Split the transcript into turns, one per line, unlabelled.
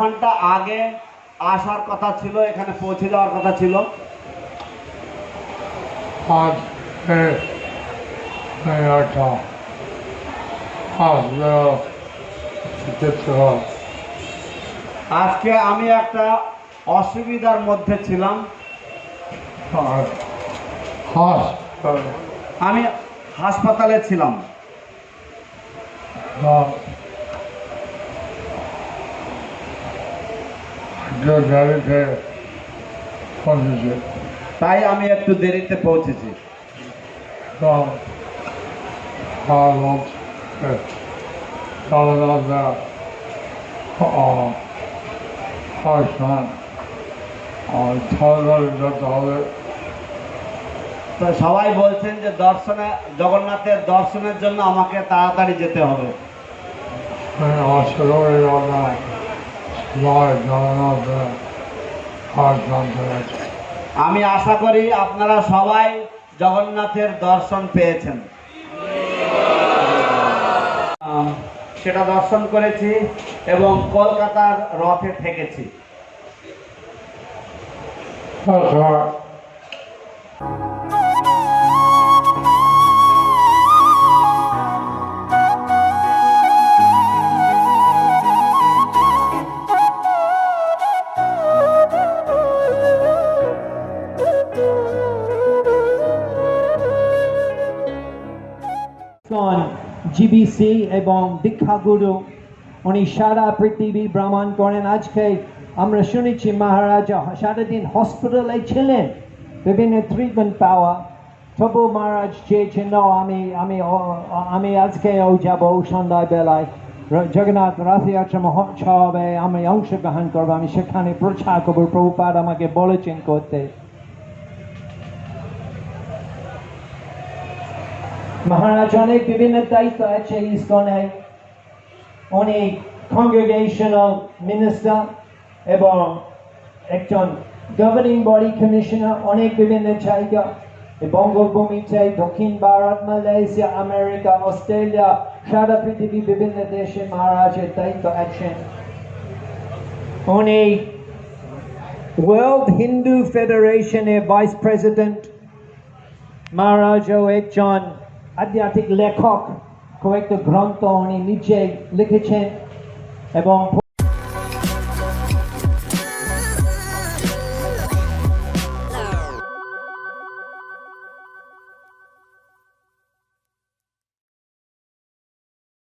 ঘন্টা আগে আসার কথা ছিল, এখানে পৌঁছে যাওয়ার কথা ছিল। আজকে আমি একটা অসুবিধার মধ্যে ছিলাম। আমি হাসপাতালে ছিলাম। তাই আমি একটু দেরিতে পৌঁছেছি। তো সবাই বলছেন যে জগন্নাথের দর্শনের জন্য আমাকে তাড়াতাড়ি যেতে হবে। আমি আশা করি আপনারা সবাই জগন্নাথের দর্শন পেয়েছেন। সেটা দর্শন করেছি এবং কলকাতার রথে থেকেছি।
জিবিসি এবং দীক্ষাগুরু উনি সারা পৃথিবী ভ্রমণ করেন। আজকে আমরা শুনেছি মহারাজা সারাদিন হসপিটালে ছিলেন, বিভিন্ন ট্রিটমেন্ট পাওয়া, তবু মহারাজ চেয়েছেন আমি আমি আমি আজকেও যাব সন্ধ্যাবেলায় জগন্নাথ রথযাত্রা মহোৎসবে আমি অংশগ্রহণ করবো, আমি সেখানে প্রচার করবো। প্রভুপাদ আমাকে বলেছেন করতে। মহারাজ অনেক বিভিন্ন দায়িত্ব আছে ইসকনে, উনি কংগ্রেগেশনাল মিনিস্টার এবং একজন গভর্নিং বডি কমিশনার, অনেক বিভিন্ন জায়গা, বঙ্গভূমিতে, দক্ষিণ ভারত, মালয়েশিয়া, আমেরিকা, অস্ট্রেলিয়া, সারা পৃথিবী বিভিন্ন দেশে মহারাজের দায়িত্ব আছেন। উনি ওয়ার্ল্ড হিন্দু ফেডারেশনের ভাইস প্রেসিডেন্ট। মহারাজও একজন আধ্যাত্মিক লেখক, কয়েকটা গ্রন্থ উনি নিজে লিখেছেন এবং